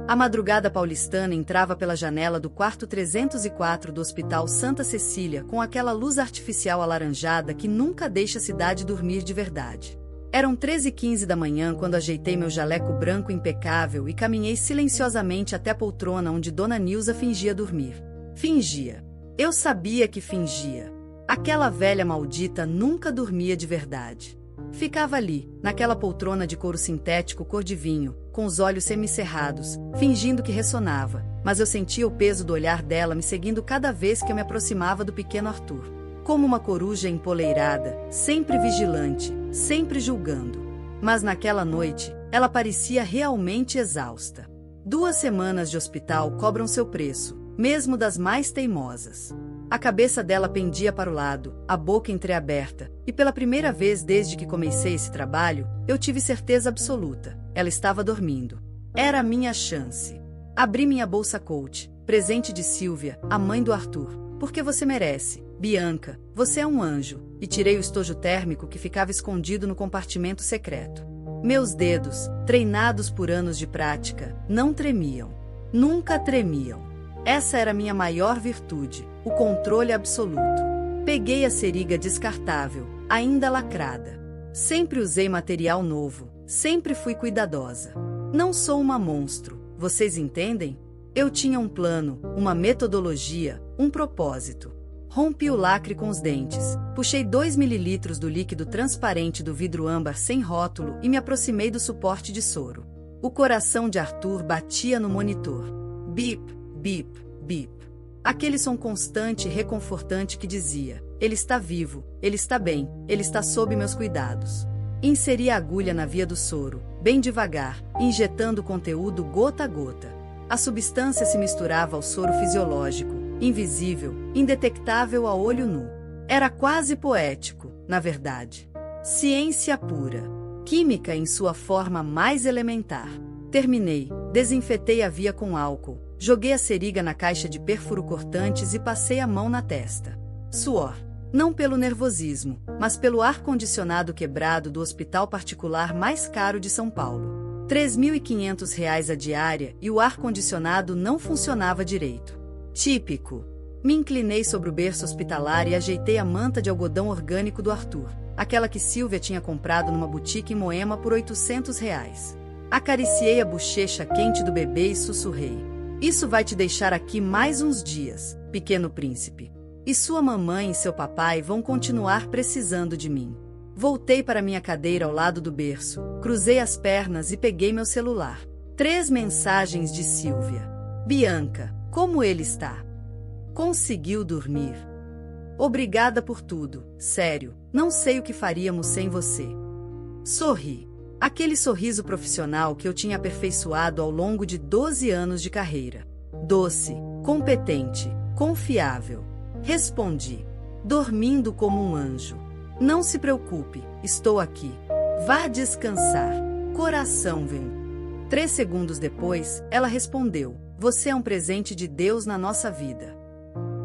A madrugada paulistana entrava pela janela do quarto 304 do Hospital Santa Cecília com aquela luz artificial alaranjada que nunca deixa a cidade dormir de verdade. Eram 13h15 da manhã quando ajeitei meu jaleco branco impecável e caminhei silenciosamente até a poltrona onde Dona Nilza fingia dormir. Fingia. Eu sabia que fingia. Aquela velha maldita nunca dormia de verdade. Ficava ali, naquela poltrona de couro sintético cor de vinho, com os olhos semicerrados, fingindo que ressonava, mas eu sentia o peso do olhar dela me seguindo cada vez que eu me aproximava do pequeno Arthur. Como uma coruja empoleirada, sempre vigilante, sempre julgando. Mas naquela noite, ela parecia realmente exausta. 2 semanas de hospital cobram seu preço, mesmo das mais teimosas. A cabeça dela pendia para o lado, a boca entreaberta, e pela primeira vez desde que comecei esse trabalho, eu tive certeza absoluta, ela estava dormindo. Era a minha chance. Abri minha bolsa coach, presente de Silvia, a mãe do Arthur. Porque você merece, Bianca, você é um anjo, e tirei o estojo térmico que ficava escondido no compartimento secreto. Meus dedos, treinados por anos de prática, não tremiam. Nunca tremiam. Essa era minha maior virtude, o controle absoluto. Peguei a seringa descartável, ainda lacrada. Sempre usei material novo, sempre fui cuidadosa. Não sou uma monstro, vocês entendem? Eu tinha um plano, uma metodologia, um propósito. Rompi o lacre com os dentes, puxei 2 ml do líquido transparente do vidro âmbar sem rótulo e me aproximei do suporte de soro. O coração de Arthur batia no monitor. Bip, bip, bip. Aquele som constante e reconfortante que dizia: ele está vivo, ele está bem, ele está sob meus cuidados. Inseri a agulha na via do soro, bem devagar, injetando o conteúdo gota a gota. A substância se misturava ao soro fisiológico, invisível, indetectável a olho nu. Era quase poético, na verdade. Ciência pura. Química em sua forma mais elementar. Terminei, desinfetei a via com álcool, joguei a seringa na caixa de pérfuro cortantes e passei a mão na testa. Suor. Não pelo nervosismo, mas pelo ar-condicionado quebrado do hospital particular mais caro de São Paulo. R$ 3.500 a diária e o ar-condicionado não funcionava direito. Típico. Me inclinei sobre o berço hospitalar e ajeitei a manta de algodão orgânico do Arthur, aquela que Silvia tinha comprado numa boutique em Moema por R$ 800. Acariciei a bochecha quente do bebê e sussurrei: isso vai te deixar aqui mais uns dias, pequeno príncipe. E sua mamãe e seu papai vão continuar precisando de mim. Voltei para minha cadeira ao lado do berço, cruzei as pernas e peguei meu celular. 3 mensagens de Silvia. Bianca, como ele está? Conseguiu dormir? Obrigada por tudo, sério, não sei o que faríamos sem você. Sorri. Aquele sorriso profissional que eu tinha aperfeiçoado ao longo de 12 anos de carreira. Doce, competente, confiável. Respondi, dormindo como um anjo. Não se preocupe, estou aqui. Vá descansar. Coração vem. 3 segundos depois, ela respondeu: você é um presente de Deus na nossa vida.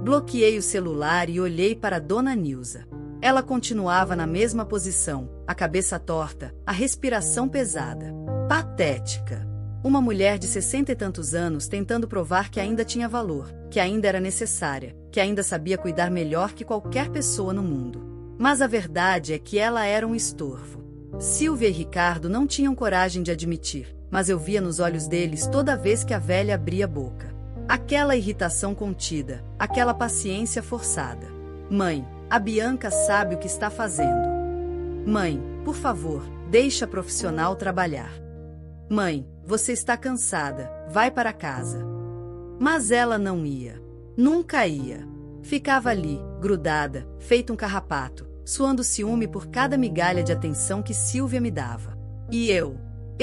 Bloqueei o celular e olhei para Dona Nilza. Ela continuava na mesma posição, a cabeça torta, a respiração pesada. Patética. Uma mulher de 60 e tantos anos tentando provar que ainda tinha valor, que ainda era necessária, que ainda sabia cuidar melhor que qualquer pessoa no mundo. Mas a verdade é que ela era um estorvo. Silvia e Ricardo não tinham coragem de admitir, mas eu via nos olhos deles toda vez que a velha abria a boca. Aquela irritação contida, aquela paciência forçada. Mãe, a Bianca sabe o que está fazendo. Mãe, por favor, deixe a profissional trabalhar. Mãe, você está cansada, vai para casa. Mas ela não ia. Nunca ia. Ficava ali, grudada, feito um carrapato, suando ciúme por cada migalha de atenção que Silvia me dava. E eu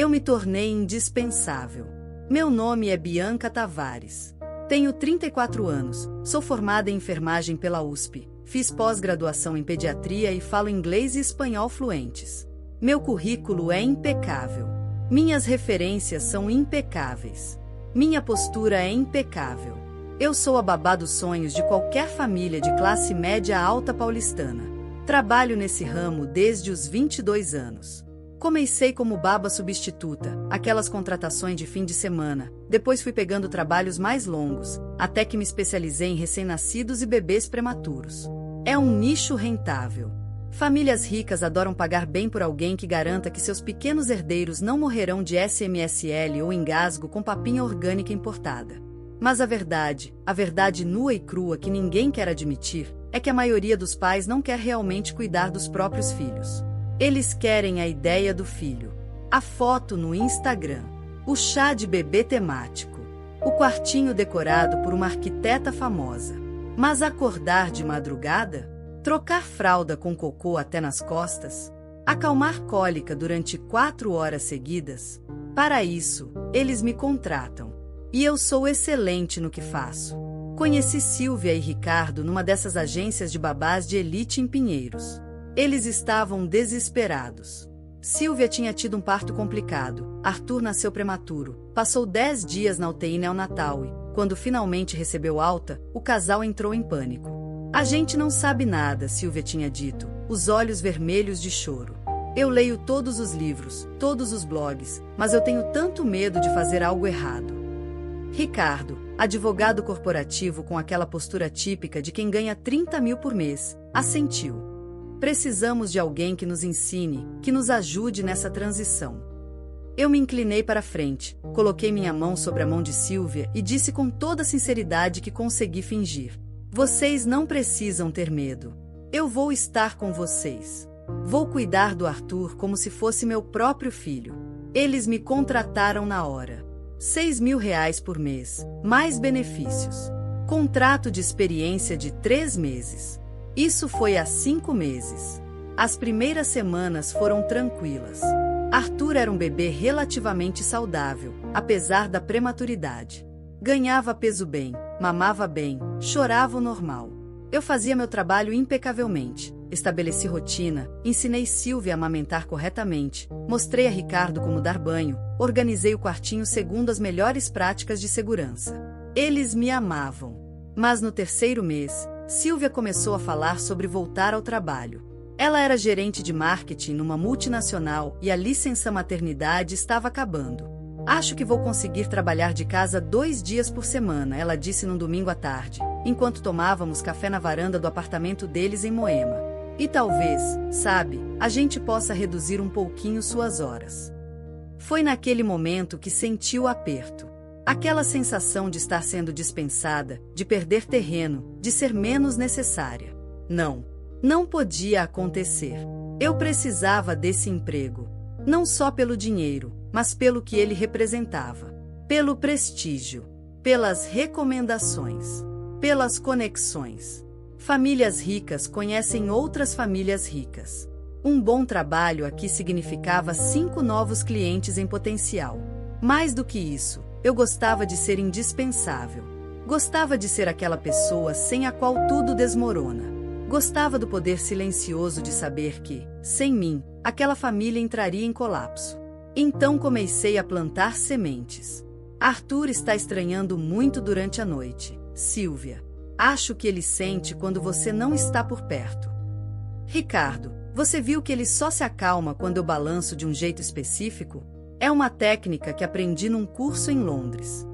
me tornei indispensável. Meu nome é Bianca Tavares. Tenho 34 anos, sou formada em enfermagem pela USP, fiz pós-graduação em pediatria e falo inglês e espanhol fluentes. Meu currículo é impecável. Minhas referências são impecáveis. Minha postura é impecável. Eu sou a babá dos sonhos de qualquer família de classe média alta paulistana. Trabalho nesse ramo desde os 22 anos. Comecei como baba substituta, aquelas contratações de fim de semana, depois fui pegando trabalhos mais longos, até que me especializei em recém-nascidos e bebês prematuros. É um nicho rentável. Famílias ricas adoram pagar bem por alguém que garanta que seus pequenos herdeiros não morrerão de SMSL ou engasgo com papinha orgânica importada. Mas a verdade nua e crua que ninguém quer admitir, é que a maioria dos pais não quer realmente cuidar dos próprios filhos. Eles querem a ideia do filho, a foto no Instagram, o chá de bebê temático, o quartinho decorado por uma arquiteta famosa. Mas acordar de madrugada? Trocar fralda com cocô até nas costas? Acalmar cólica durante 4 horas seguidas? Para isso, eles me contratam. E eu sou excelente no que faço. Conheci Silvia e Ricardo numa dessas agências de babás de elite em Pinheiros. Eles estavam desesperados. Silvia tinha tido um parto complicado, Arthur nasceu prematuro, passou 10 dias na UTI neonatal e, quando finalmente recebeu alta, o casal entrou em pânico. A gente não sabe nada, Silvia tinha dito, os olhos vermelhos de choro. Eu leio todos os livros, todos os blogs, mas eu tenho tanto medo de fazer algo errado. Ricardo, advogado corporativo com aquela postura típica de quem ganha 30 mil por mês, assentiu. Precisamos de alguém que nos ensine, que nos ajude nessa transição. Eu me inclinei para frente, coloquei minha mão sobre a mão de Silvia e disse com toda a sinceridade que consegui fingir. Vocês não precisam ter medo. Eu vou estar com vocês. Vou cuidar do Arthur como se fosse meu próprio filho. Eles me contrataram na hora. R$6.000 por mês, mais benefícios. Contrato de experiência de 3 meses. Isso foi há 5 meses. As primeiras semanas foram tranquilas. Arthur era um bebê relativamente saudável, apesar da prematuridade. Ganhava peso bem, mamava bem, chorava o normal. Eu fazia meu trabalho impecavelmente. Estabeleci rotina, ensinei Silvia a amamentar corretamente, mostrei a Ricardo como dar banho, organizei o quartinho segundo as melhores práticas de segurança. Eles me amavam. Mas no 3º mês, Silvia começou a falar sobre voltar ao trabalho. Ela era gerente de marketing numa multinacional e a licença maternidade estava acabando. Acho que vou conseguir trabalhar de casa 2 dias por semana, ela disse num domingo à tarde, enquanto tomávamos café na varanda do apartamento deles em Moema. E talvez, sabe, a gente possa reduzir um pouquinho suas horas. Foi naquele momento que senti o aperto. Aquela sensação de estar sendo dispensada, de perder terreno, de ser menos necessária. Não podia acontecer. Eu precisava desse emprego. Não só pelo dinheiro, mas pelo que ele representava. Pelo prestígio, pelas recomendações, pelas conexões. Famílias ricas conhecem outras famílias ricas. Um bom trabalho aqui significava 5 novos clientes em potencial. Mais do que isso, eu gostava de ser indispensável. Gostava de ser aquela pessoa sem a qual tudo desmorona. Gostava do poder silencioso de saber que, sem mim, aquela família entraria em colapso. Então comecei a plantar sementes. Arthur está estranhando muito durante a noite, Silvia. Acho que ele sente quando você não está por perto. Ricardo, você viu que ele só se acalma quando eu balanço de um jeito específico? É uma técnica que aprendi num curso em Londres.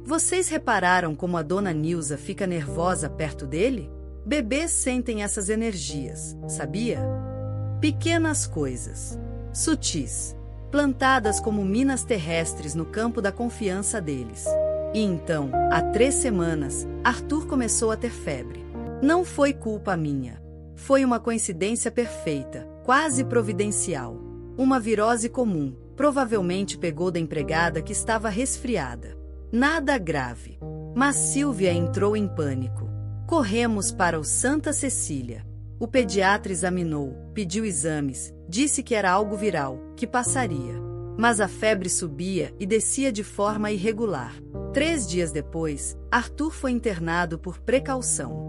Vocês repararam como a dona Nilza fica nervosa perto dele? Bebês sentem essas energias, sabia? Pequenas coisas, sutis, plantadas como minas terrestres no campo da confiança deles. E então, há 3 semanas, Arthur começou a ter febre. Não foi culpa minha. Foi uma coincidência perfeita, quase providencial. Uma virose comum, provavelmente pegou da empregada que estava resfriada. Nada grave. Mas Silvia entrou em pânico. Corremos para o Santa Cecília. O pediatra examinou, pediu exames, disse que era algo viral, que passaria. Mas a febre subia e descia de forma irregular. 3 dias depois, Arthur foi internado por precaução.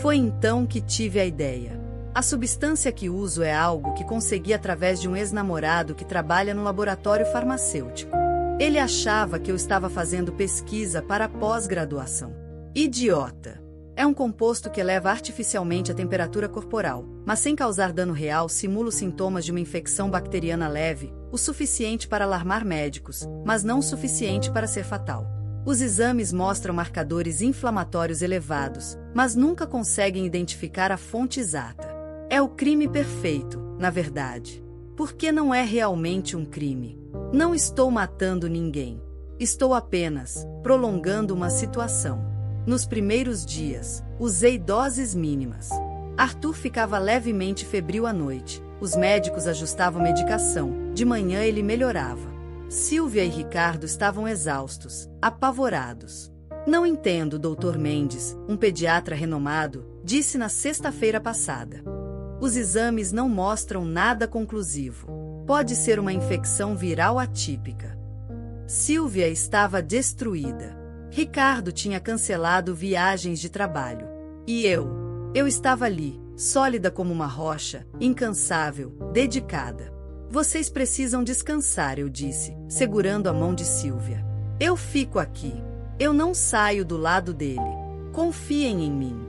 Foi então que tive a ideia. A substância que uso é algo que consegui através de um ex-namorado que trabalha no laboratório farmacêutico. Ele achava que eu estava fazendo pesquisa para pós-graduação. Idiota! É um composto que eleva artificialmente a temperatura corporal, mas sem causar dano real simula os sintomas de uma infecção bacteriana leve, o suficiente para alarmar médicos, mas não o suficiente para ser fatal. Os exames mostram marcadores inflamatórios elevados, mas nunca conseguem identificar a fonte exata. É o crime perfeito, na verdade. Porque não é realmente um crime. Não estou matando ninguém. Estou apenas prolongando uma situação. Nos primeiros dias, usei doses mínimas. Arthur ficava levemente febril à noite. Os médicos ajustavam medicação. De manhã ele melhorava. Silvia e Ricardo estavam exaustos, apavorados. Não entendo, Dr. Mendes, um pediatra renomado, disse na sexta-feira passada. Os exames não mostram nada conclusivo. Pode ser uma infecção viral atípica. Silvia estava destruída. Ricardo tinha cancelado viagens de trabalho. E eu estava ali, sólida como uma rocha, incansável, dedicada. Vocês precisam descansar, eu disse, segurando a mão de Silvia. Eu fico aqui. Eu não saio do lado dele. Confiem em mim.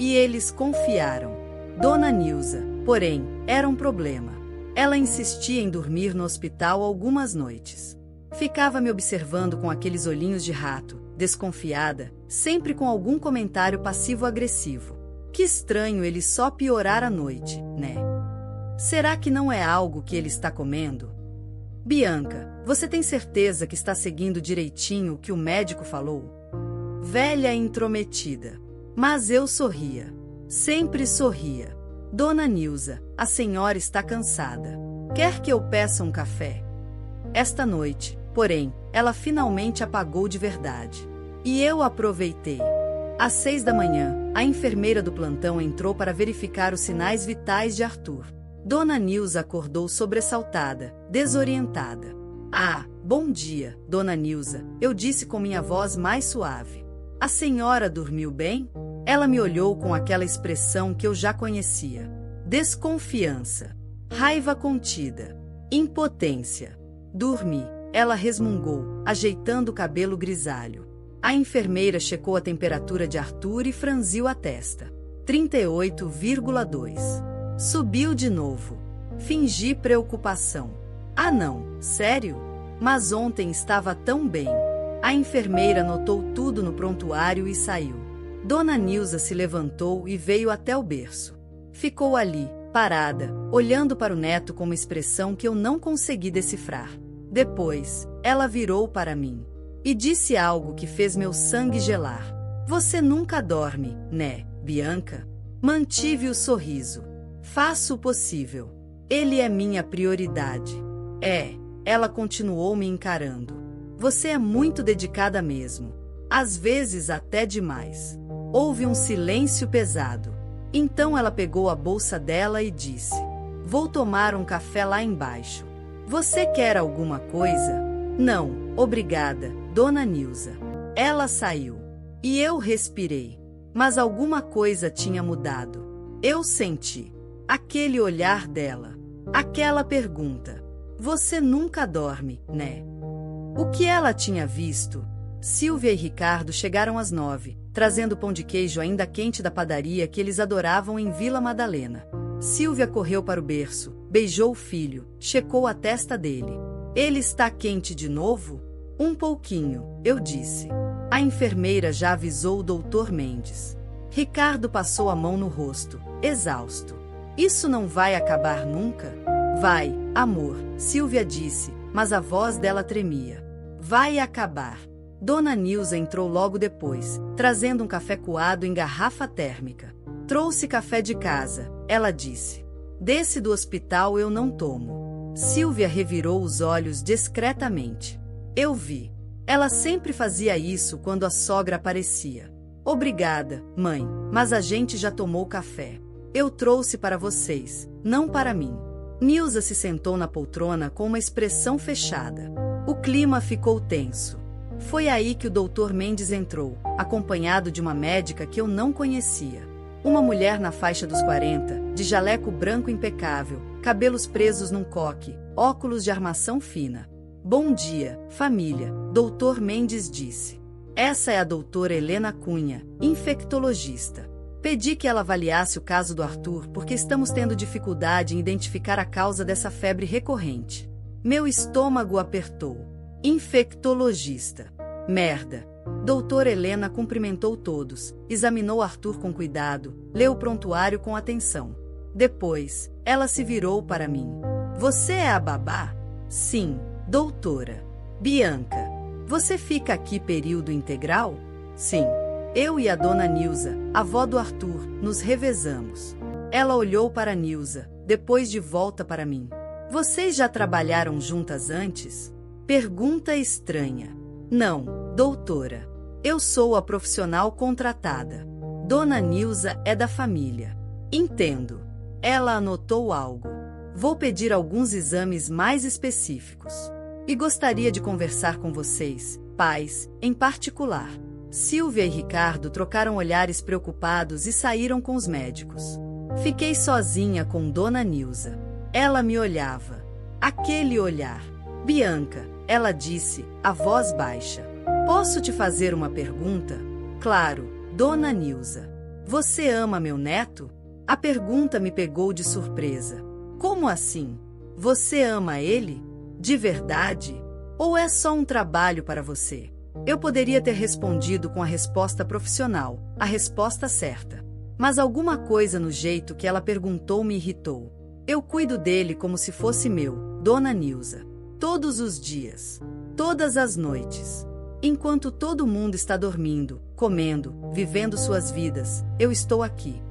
E eles confiaram. Dona Nilza, porém, era um problema. Ela insistia em dormir no hospital algumas noites. Ficava me observando com aqueles olhinhos de rato, desconfiada, sempre com algum comentário passivo-agressivo. Que estranho ele só piorar à noite, né? Será que não é algo que ele está comendo? Bianca, você tem certeza que está seguindo direitinho o que o médico falou? Velha intrometida. Mas eu sorria. Sempre sorria. Dona Nilza, a senhora está cansada. Quer que eu peça um café? Esta noite, porém, ela finalmente apagou de verdade. E eu aproveitei. Às 6 da manhã, a enfermeira do plantão entrou para verificar os sinais vitais de Arthur. Dona Nilza acordou sobressaltada, desorientada. Ah, bom dia, Dona Nilza, eu disse com minha voz mais suave. A senhora dormiu bem? Ela me olhou com aquela expressão que eu já conhecia. Desconfiança. Raiva contida. Impotência. Dormi, ela resmungou, ajeitando o cabelo grisalho. A enfermeira checou a temperatura de Arthur e franziu a testa. 38,2. Subiu de novo. Fingi preocupação. Ah não, sério? Mas ontem estava tão bem. A enfermeira notou tudo no prontuário e saiu. Dona Nilza se levantou e veio até o berço. Ficou ali, parada, olhando para o neto com uma expressão que eu não consegui decifrar. Depois, ela virou para mim e disse algo que fez meu sangue gelar. Você nunca dorme, né, Bianca? Mantive o sorriso. Faço o possível. Ele é minha prioridade. Ela continuou me encarando. Você é muito dedicada mesmo. Às vezes até demais. Houve um silêncio pesado. Então ela pegou a bolsa dela e disse: Vou tomar um café lá embaixo. Você quer alguma coisa? Não, obrigada, Dona Nilza. Ela saiu. E eu respirei. Mas alguma coisa tinha mudado. Eu senti. Aquele olhar dela. Aquela pergunta. Você nunca dorme, né? O que ela tinha visto? Silvia e Ricardo chegaram às 9, trazendo pão de queijo ainda quente da padaria que eles adoravam em Vila Madalena. Silvia correu para o berço, beijou o filho, checou a testa dele. Ele está quente de novo? Um pouquinho, eu disse. A enfermeira já avisou o Dr. Mendes. Ricardo passou a mão no rosto, exausto. Isso não vai acabar nunca? Vai, amor, Silvia disse, mas a voz dela tremia. Vai acabar. Dona Nilza entrou logo depois, trazendo um café coado em garrafa térmica. Trouxe café de casa, ela disse. Desse do hospital eu não tomo. Silvia revirou os olhos discretamente. Eu vi. Ela sempre fazia isso quando a sogra aparecia. Obrigada, mãe, mas a gente já tomou café. Eu trouxe para vocês, não para mim. Nilza se sentou na poltrona com uma expressão fechada. O clima ficou tenso. Foi aí que o Dr. Mendes entrou, acompanhado de uma médica que eu não conhecia. Uma mulher na faixa dos 40, de jaleco branco impecável, cabelos presos num coque, óculos de armação fina. Bom dia, família, Dr. Mendes disse. Essa é a doutora Helena Cunha, infectologista. Pedi que ela avaliasse o caso do Arthur porque estamos tendo dificuldade em identificar a causa dessa febre recorrente. Meu estômago apertou. Infectologista. Merda. Doutora Helena cumprimentou todos, examinou Arthur com cuidado, leu o prontuário com atenção. Depois, ela se virou para mim. Você é a babá? Sim, doutora. Bianca. Você fica aqui período integral? Sim. Eu e a dona Nilza, avó do Arthur, nos revezamos. Ela olhou para Nilza, depois de volta para mim. Vocês já trabalharam juntas antes? Pergunta estranha. Não, doutora. Eu sou a profissional contratada. Dona Nilza é da família. Entendo. Ela anotou algo. Vou pedir alguns exames mais específicos. E gostaria de conversar com vocês, pais, em particular. Silvia e Ricardo trocaram olhares preocupados e saíram com os médicos. Fiquei sozinha com Dona Nilza. Ela me olhava. Aquele olhar. Bianca, ela disse, a voz baixa. Posso te fazer uma pergunta? Claro, Dona Nilza. Você ama meu neto? A pergunta me pegou de surpresa. Como assim? Você ama ele? De verdade? Ou é só um trabalho para você? Eu poderia ter respondido com a resposta profissional, a resposta certa. Mas alguma coisa no jeito que ela perguntou me irritou. Eu cuido dele como se fosse meu, Dona Nilza. Todos os dias. Todas as noites. Enquanto todo mundo está dormindo, comendo, vivendo suas vidas, eu estou aqui.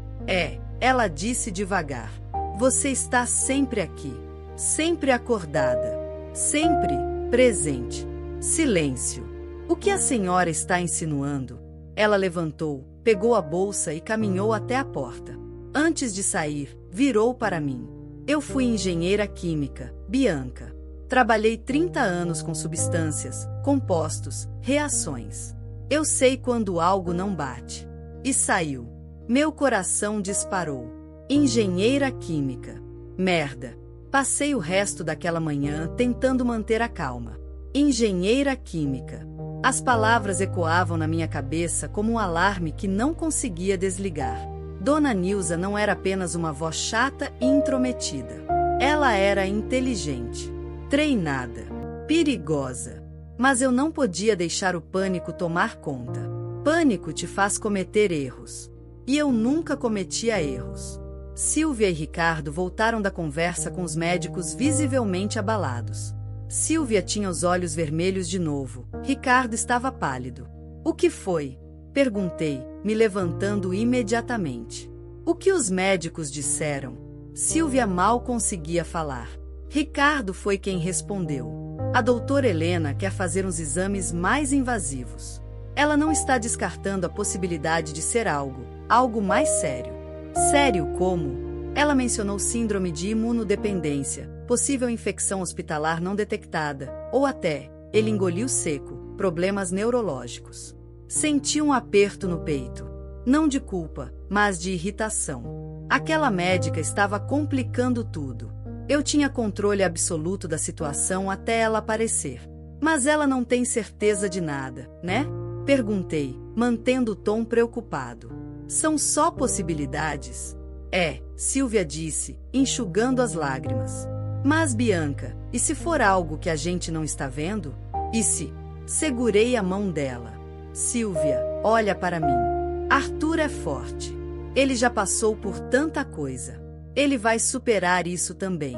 Ela disse devagar. Você está sempre aqui. Sempre acordada. Sempre presente. Silêncio. O que a senhora está insinuando? Ela levantou, pegou a bolsa e caminhou até a porta. Antes de sair, virou para mim. Eu fui engenheira química, Bianca. Trabalhei 30 anos com substâncias, compostos, reações. Eu sei quando algo não bate. E saiu. Meu coração disparou. Engenheira química. Merda. Passei o resto daquela manhã tentando manter a calma. Engenheira química. As palavras ecoavam na minha cabeça como um alarme que não conseguia desligar. Dona Nilza não era apenas uma avó chata e intrometida. Ela era inteligente, treinada, perigosa. Mas eu não podia deixar o pânico tomar conta. Pânico te faz cometer erros. E eu nunca cometia erros. Silvia e Ricardo voltaram da conversa com os médicos visivelmente abalados. Silvia tinha os olhos vermelhos de novo. Ricardo estava pálido. O que foi? Perguntei, me levantando imediatamente. O que os médicos disseram? Silvia mal conseguia falar. Ricardo foi quem respondeu. A doutora Helena quer fazer uns exames mais invasivos. Ela não está descartando a possibilidade de ser algo mais sério. Sério como? Ela mencionou síndrome de imunodependência, possível infecção hospitalar não detectada, ou até, ele engoliu seco, problemas neurológicos. Senti um aperto no peito. Não de culpa, mas de irritação. Aquela médica estava complicando tudo. Eu tinha controle absoluto da situação até ela aparecer. Mas ela não tem certeza de nada, né? Perguntei, mantendo o tom preocupado. São só possibilidades? Silvia disse, enxugando as lágrimas. Mas Bianca, e se for algo que a gente não está vendo? E se? Segurei a mão dela. Silvia, olha para mim. Arthur é forte. Ele já passou por tanta coisa. Ele vai superar isso também.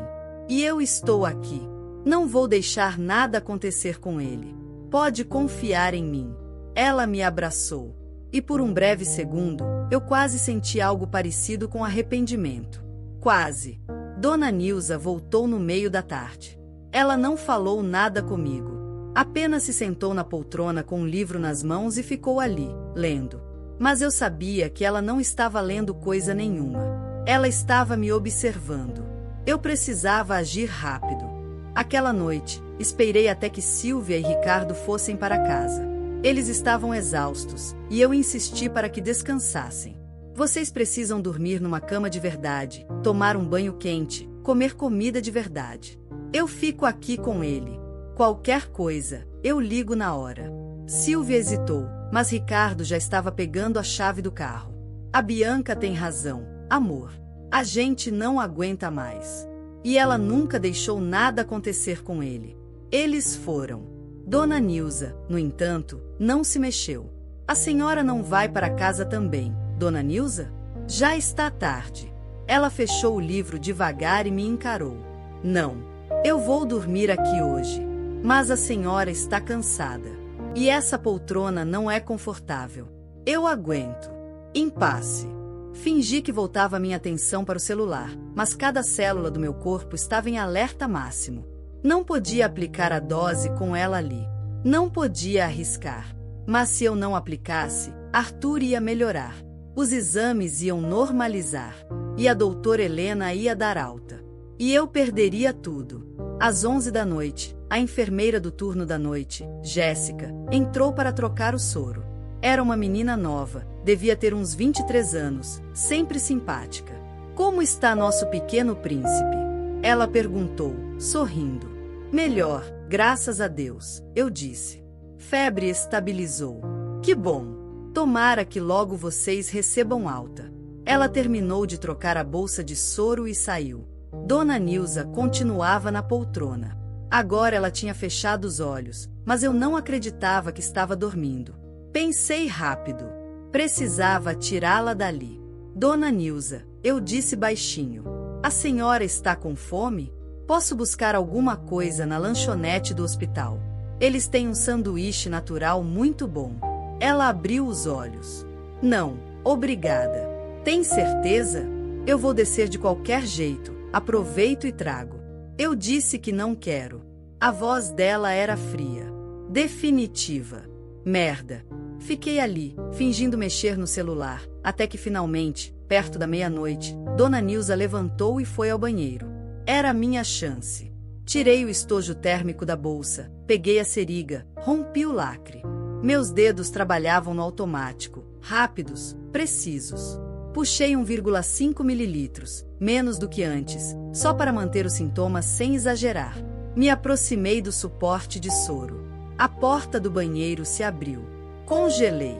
E eu estou aqui. Não vou deixar nada acontecer com ele. Pode confiar em mim. Ela me abraçou. E por um breve segundo, eu quase senti algo parecido com arrependimento. Quase. Dona Nilza voltou no meio da tarde. Ela não falou nada comigo. Apenas se sentou na poltrona com um livro nas mãos e ficou ali, lendo. Mas eu sabia que ela não estava lendo coisa nenhuma. Ela estava me observando. Eu precisava agir rápido. Aquela noite, esperei até que Silvia e Ricardo fossem para casa. Eles estavam exaustos, e eu insisti para que descansassem. Vocês precisam dormir numa cama de verdade, tomar um banho quente, comer comida de verdade. Eu fico aqui com ele. Qualquer coisa, eu ligo na hora. Silvia hesitou, mas Ricardo já estava pegando a chave do carro. A Bianca tem razão, amor. A gente não aguenta mais. E ela nunca deixou nada acontecer com ele. Eles foram. Dona Nilza, no entanto, não se mexeu. A senhora não vai para casa também, Dona Nilza? Já está tarde. Ela fechou o livro devagar e me encarou. Não. Eu vou dormir aqui hoje. Mas a senhora está cansada. E essa poltrona não é confortável. Eu aguento. Impasse. Fingi que voltava minha atenção para o celular, mas cada célula do meu corpo estava em alerta máximo. Não podia aplicar a dose com ela ali. Não podia arriscar. Mas se eu não aplicasse, Arthur ia melhorar. Os exames iam normalizar. E a doutora Helena ia dar alta. E eu perderia tudo. Às 11 da noite, a enfermeira do turno da noite, Jéssica, entrou para trocar o soro. Era uma menina nova, devia ter uns 23 anos, sempre simpática. Como está nosso pequeno príncipe? Ela perguntou, sorrindo. Melhor, graças a Deus, eu disse. Febre estabilizou. Que bom. Tomara que logo vocês recebam alta. Ela terminou de trocar a bolsa de soro e saiu. Dona Nilza continuava na poltrona. Agora ela tinha fechado os olhos, mas eu não acreditava que estava dormindo. Pensei rápido. Precisava tirá-la dali. Dona Nilza, eu disse baixinho. A senhora está com fome? Posso buscar alguma coisa na lanchonete do hospital? Eles têm um sanduíche natural muito bom. Ela abriu os olhos. Não, obrigada. Tem certeza? Eu vou descer de qualquer jeito. Aproveito e trago. Eu disse que não quero. A voz dela era fria. Definitiva. Merda. Fiquei ali, fingindo mexer no celular, até que finalmente, perto da meia-noite, Dona Nilza levantou e foi ao banheiro. Era a minha chance. Tirei o estojo térmico da bolsa, peguei a seringa, rompi o lacre. Meus dedos trabalhavam no automático, rápidos, precisos. Puxei 1,5 mililitros, menos do que antes, só para manter os sintomas sem exagerar. Me aproximei do suporte de soro. A porta do banheiro se abriu. Congelei.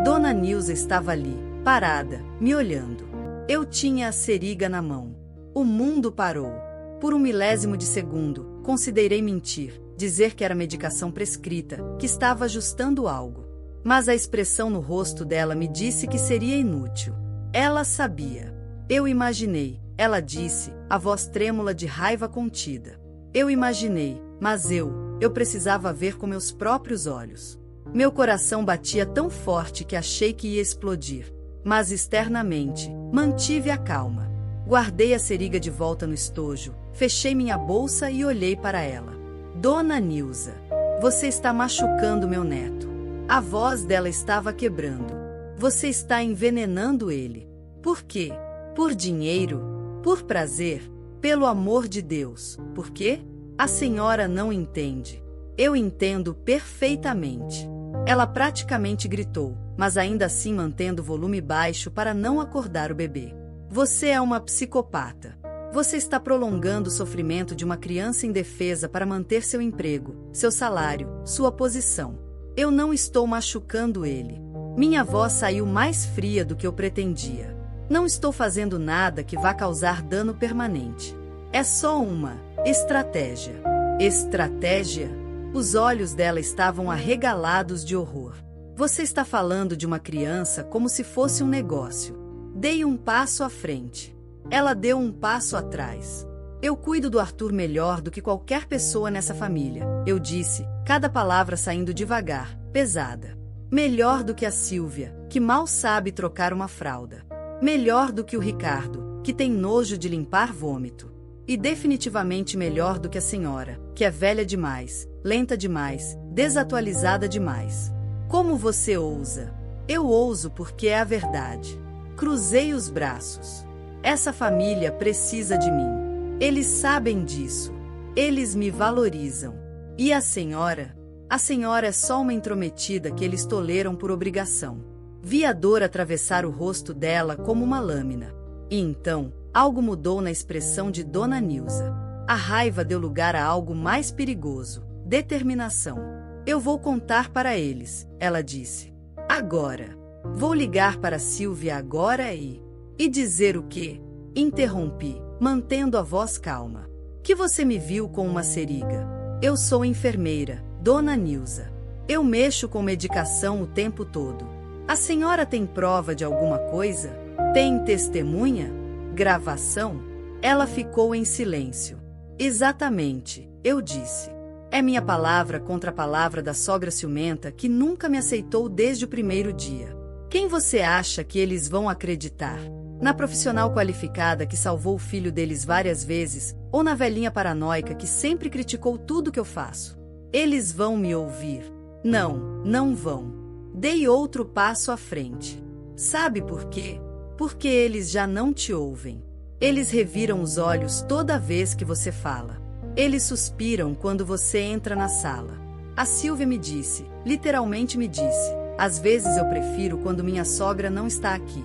Dona Nilza estava ali, parada, me olhando. Eu tinha a seringa na mão. O mundo parou. Por 1 milésimo de segundo, considerei mentir, dizer que era medicação prescrita, que estava ajustando algo. Mas a expressão no rosto dela me disse que seria inútil. Ela sabia. Eu imaginei, ela disse, a voz trêmula de raiva contida. Eu imaginei, mas eu precisava ver com meus próprios olhos. Meu coração batia tão forte que achei que ia explodir. Mas externamente, mantive a calma. Guardei a seringa de volta no estojo, fechei minha bolsa e olhei para ela. Dona Nilza, você está machucando meu neto. A voz dela estava quebrando. Você está envenenando ele. Por quê? Por dinheiro? Por prazer? Pelo amor de Deus, por quê? A senhora não entende. Eu entendo perfeitamente. Ela praticamente gritou, mas ainda assim mantendo o volume baixo para não acordar o bebê. Você é uma psicopata. Você está prolongando o sofrimento de uma criança indefesa para manter seu emprego, seu salário, sua posição. Eu não estou machucando ele. Minha voz saiu mais fria do que eu pretendia. Não estou fazendo nada que vá causar dano permanente. É só uma estratégia. Estratégia? Os olhos dela estavam arregalados de horror. Você está falando de uma criança como se fosse um negócio. Dei um passo à frente. Ela deu um passo atrás. Eu cuido do Arthur melhor do que qualquer pessoa nessa família, eu disse, cada palavra saindo devagar, pesada. Melhor do que a Silvia, que mal sabe trocar uma fralda. Melhor do que o Ricardo, que tem nojo de limpar vômito. E definitivamente melhor do que a senhora, que é velha demais, lenta demais, desatualizada demais. Como você ousa? Eu ouso porque é a verdade. Cruzei os braços. Essa família precisa de mim. Eles sabem disso. Eles me valorizam. E a senhora? A senhora é só uma intrometida que eles toleram por obrigação. Vi a dor atravessar o rosto dela como uma lâmina. E então, algo mudou na expressão de Dona Nilza. A raiva deu lugar a algo mais perigoso: determinação. Eu vou contar para eles, ela disse. Agora. Vou ligar para Silvia agora e dizer o quê? Interrompi, mantendo a voz calma. Que você me viu com uma seringa. Eu sou enfermeira, Dona Nilza. Eu mexo com medicação o tempo todo. A senhora tem prova de alguma coisa? Tem testemunha? Gravação? Ela ficou em silêncio. Exatamente, eu disse. É minha palavra contra a palavra da sogra ciumenta que nunca me aceitou desde o primeiro dia. Quem você acha que eles vão acreditar? Na profissional qualificada que salvou o filho deles várias vezes, ou na velhinha paranoica que sempre criticou tudo que eu faço? Eles vão me ouvir. Não, não vão. Dei outro passo à frente. Sabe por quê? Porque eles já não te ouvem. Eles reviram os olhos toda vez que você fala. Eles suspiram quando você entra na sala. A Silvia me disse, literalmente me disse, às vezes eu prefiro quando minha sogra não está aqui.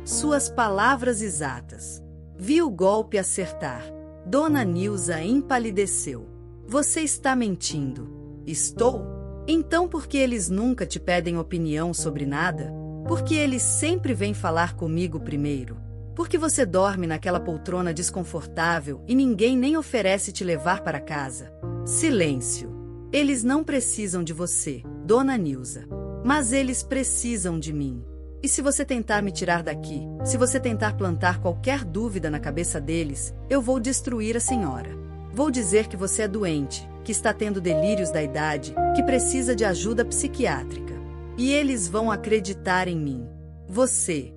Suas palavras exatas. Vi o golpe acertar. Dona Nilza empalideceu. Você está mentindo. Estou? Então por que eles nunca te pedem opinião sobre nada? Porque eles sempre vêm falar comigo primeiro? Porque você dorme naquela poltrona desconfortável e ninguém nem oferece te levar para casa? Silêncio. Eles não precisam de você, Dona Nilza. Mas eles precisam de mim. E se você tentar me tirar daqui, se você tentar plantar qualquer dúvida na cabeça deles, eu vou destruir a senhora. Vou dizer que você é doente, que está tendo delírios da idade, que precisa de ajuda psiquiátrica. E eles vão acreditar em mim. Você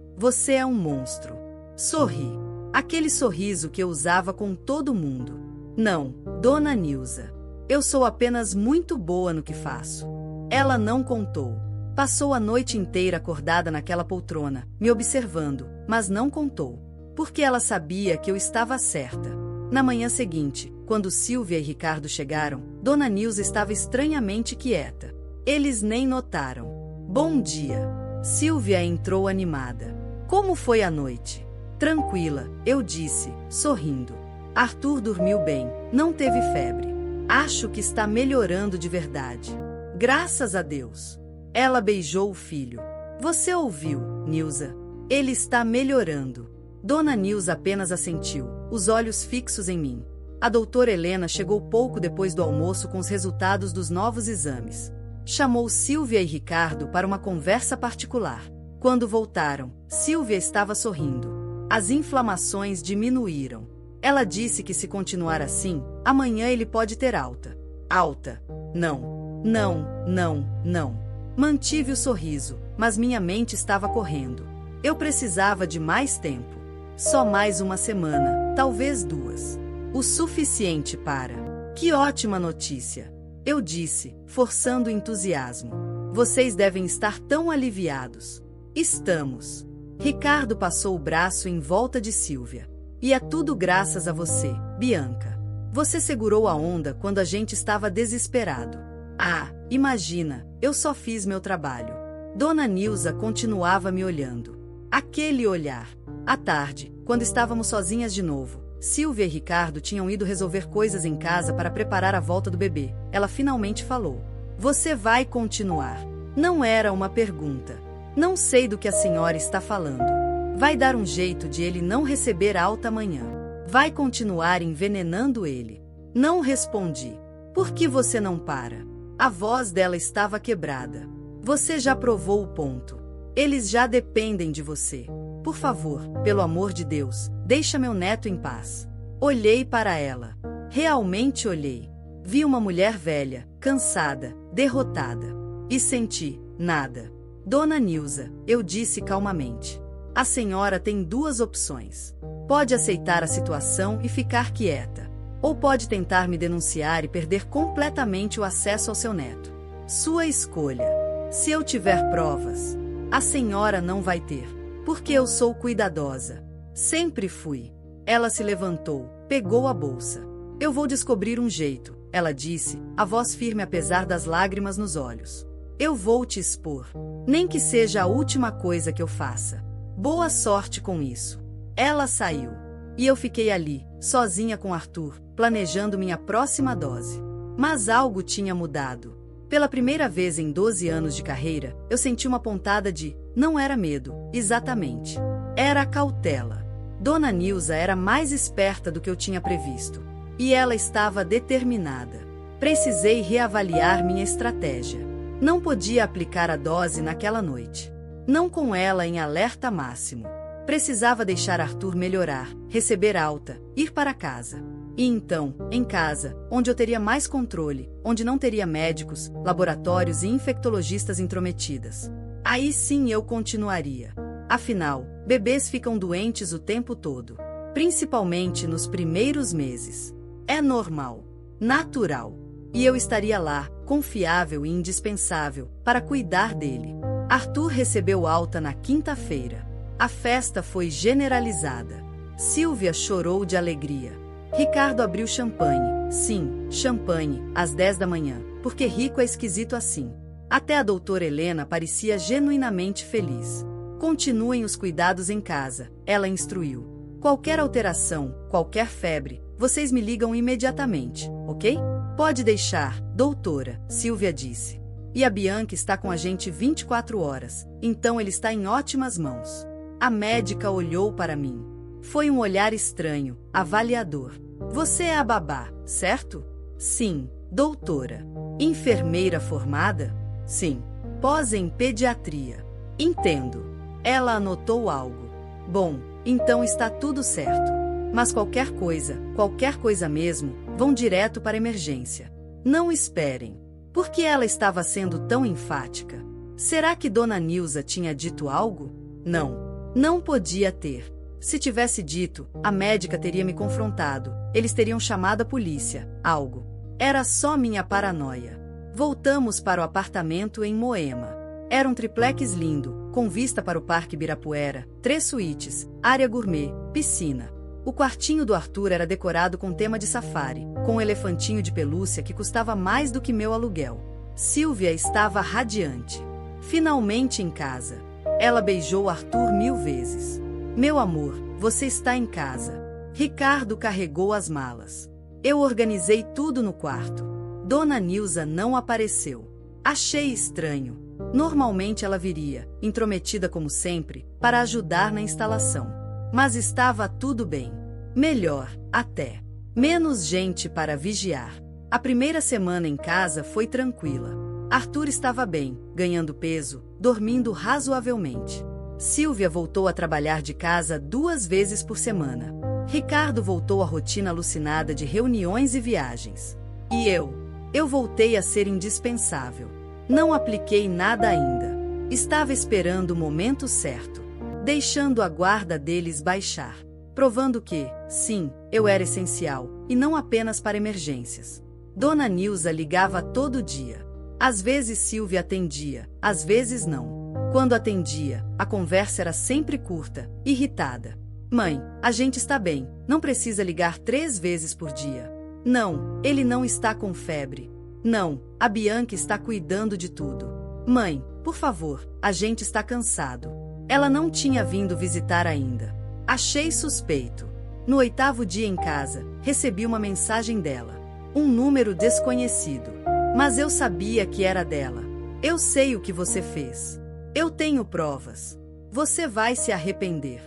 é um monstro. Sorri. Aquele sorriso que eu usava com todo mundo. Não, Dona Nilza. Eu sou apenas muito boa no que faço. Ela não contou. Passou a noite inteira acordada naquela poltrona, me observando, mas não contou. Porque ela sabia que eu estava certa. Na manhã seguinte, quando Silvia e Ricardo chegaram, Dona Nilza estava estranhamente quieta. Eles nem notaram. Bom dia. Silvia entrou animada. Como foi a noite? Tranquila, eu disse, sorrindo. Arthur dormiu bem, não teve febre. Acho que está melhorando de verdade. Graças a Deus. Ela beijou o filho. Você ouviu, Nilza? Ele está melhorando. Dona Nilza apenas assentiu, os olhos fixos em mim. A doutora Helena chegou pouco depois do almoço com os resultados dos novos exames. Chamou Silvia e Ricardo para uma conversa particular. Quando voltaram, Silvia estava sorrindo. As inflamações diminuíram. Ela disse que se continuar assim, amanhã ele pode ter alta. Alta? Não. Não, não, não. Mantive o sorriso, mas minha mente estava correndo. Eu precisava de mais tempo. Só mais uma semana, talvez 2. O suficiente para... Que ótima notícia! Eu disse, forçando o entusiasmo. Vocês devem estar tão aliviados. Estamos. Ricardo passou o braço em volta de Silvia. E é tudo graças a você, Bianca. Você segurou a onda quando a gente estava desesperado. Ah, imagina, eu só fiz meu trabalho. Dona Nilza continuava me olhando. Aquele olhar. À tarde, quando estávamos sozinhas de novo, Silvia e Ricardo tinham ido resolver coisas em casa para preparar a volta do bebê. Ela finalmente falou. Você vai continuar. Não era uma pergunta. Não sei do que a senhora está falando. Vai dar um jeito de ele não receber alta amanhã. Vai continuar envenenando ele. Não respondi. Por que você não para? A voz dela estava quebrada. Você já provou o ponto. Eles já dependem de você. Por favor, pelo amor de Deus, deixa meu neto em paz. Olhei para ela. Realmente olhei. Vi uma mulher velha, cansada, derrotada. E senti, nada. Dona Nilza, eu disse calmamente. A senhora tem 2 opções. Pode aceitar a situação e ficar quieta. Ou pode tentar me denunciar e perder completamente o acesso ao seu neto. Sua escolha. Se eu tiver provas, a senhora não vai ter. Porque eu sou cuidadosa. Sempre fui. Ela se levantou, pegou a bolsa. Eu vou descobrir um jeito, ela disse, a voz firme apesar das lágrimas nos olhos. Eu vou te expor. Nem que seja a última coisa que eu faça. Boa sorte com isso. Ela saiu. E eu fiquei ali, sozinha com Arthur, planejando minha próxima dose. Mas algo tinha mudado. Pela primeira vez em 12 anos de carreira, eu senti uma pontada de... Não era medo, exatamente. Era cautela. Dona Nilza era mais esperta do que eu tinha previsto. E ela estava determinada. Precisei reavaliar minha estratégia. Não podia aplicar a dose naquela noite. Não com ela em alerta máximo. Precisava deixar Arthur melhorar, receber alta, ir para casa. E então, em casa, onde eu teria mais controle, onde não teria médicos, laboratórios e infectologistas intrometidas. Aí sim eu continuaria. Afinal, bebês ficam doentes o tempo todo. Principalmente nos primeiros meses. É normal. Natural. E eu estaria lá, confiável e indispensável, para cuidar dele. Arthur recebeu alta na quinta-feira. A festa foi generalizada. Silvia chorou de alegria. Ricardo abriu champanhe. Sim, champanhe, às 10 da manhã, porque rico é esquisito assim. Até a doutora Helena parecia genuinamente feliz. Continuem os cuidados em casa, ela instruiu. Qualquer alteração, qualquer febre, vocês me ligam imediatamente, ok? Pode deixar, doutora, Silvia disse. E a Bianca está com a gente 24 horas, então ele está em ótimas mãos. A médica olhou para mim. Foi um olhar estranho, avaliador. Você é a babá, certo? Sim, doutora. Enfermeira formada? Sim. Pós em pediatria. Entendo. Ela anotou algo. Bom, então está tudo certo. Mas qualquer coisa mesmo, vão direto para emergência. Não esperem. Por que ela estava sendo tão enfática? Será que Dona Nilza tinha dito algo? Não podia ter. Se tivesse dito, a médica teria me confrontado, eles teriam chamado a polícia, algo. Era só minha paranoia. Voltamos para o apartamento em Moema. Era um triplex lindo, com vista para o Parque Ibirapuera, 3 suítes, área gourmet, piscina. O quartinho do Arthur era decorado com tema de safari, com um elefantinho de pelúcia que custava mais do que meu aluguel. Silvia estava radiante. Finalmente em casa. Ela beijou Arthur 1000 vezes. Meu amor, você está em casa. Ricardo carregou as malas. Eu organizei tudo no quarto. Dona Nilza não apareceu. Achei estranho. Normalmente ela viria, intrometida como sempre, para ajudar na instalação. Mas estava tudo bem. Melhor, até. Menos gente para vigiar. A primeira semana em casa foi tranquila. Arthur estava bem, ganhando peso, dormindo razoavelmente. Silvia voltou a trabalhar de casa 2 vezes por semana. Ricardo voltou à rotina alucinada de reuniões e viagens. E eu voltei a ser indispensável. Não apliquei nada ainda. Estava esperando o momento certo, deixando a guarda deles baixar, provando que, sim, eu era essencial, e não apenas para emergências. Dona Nilza ligava todo dia. Às vezes Silvia atendia, às vezes não. Quando atendia, a conversa era sempre curta, irritada. Mãe, a gente está bem, não precisa ligar 3 vezes por dia. Não, ele não está com febre. Não, a Bianca está cuidando de tudo. Mãe, por favor, a gente está cansado. Ela não tinha vindo visitar ainda. Achei suspeito. No 8º dia em casa, recebi uma mensagem dela. Um número desconhecido. Mas eu sabia que era dela. Eu sei o que você fez. Eu tenho provas. Você vai se arrepender.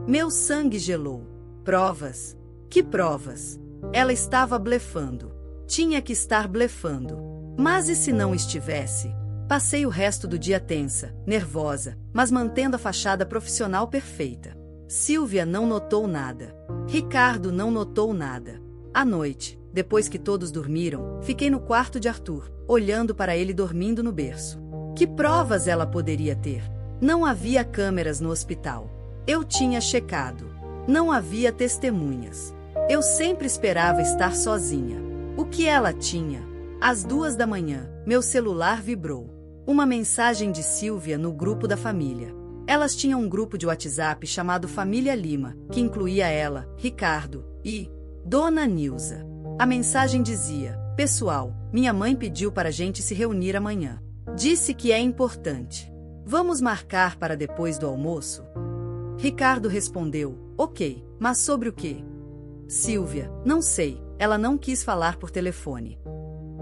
Meu sangue gelou. Provas? Que provas? Ela estava blefando. Tinha que estar blefando. Mas e se não estivesse? Passei o resto do dia tensa, nervosa, mas mantendo a fachada profissional perfeita. Silvia não notou nada. Ricardo não notou nada. À noite, depois que todos dormiram, fiquei no quarto de Arthur, olhando para ele dormindo no berço. Que provas ela poderia ter? Não havia câmeras no hospital. Eu tinha checado. Não havia testemunhas. Eu sempre esperava estar sozinha. O que ela tinha? Às 2 da manhã, meu celular vibrou. Uma mensagem de Silvia no grupo da família. Elas tinham um grupo de WhatsApp chamado Família Lima, que incluía ela, Ricardo e Dona Nilza. A mensagem dizia: pessoal, minha mãe pediu para a gente se reunir amanhã. Disse que é importante. Vamos marcar para depois do almoço? Ricardo respondeu: ok, mas sobre o quê? Silvia: não sei, ela não quis falar por telefone.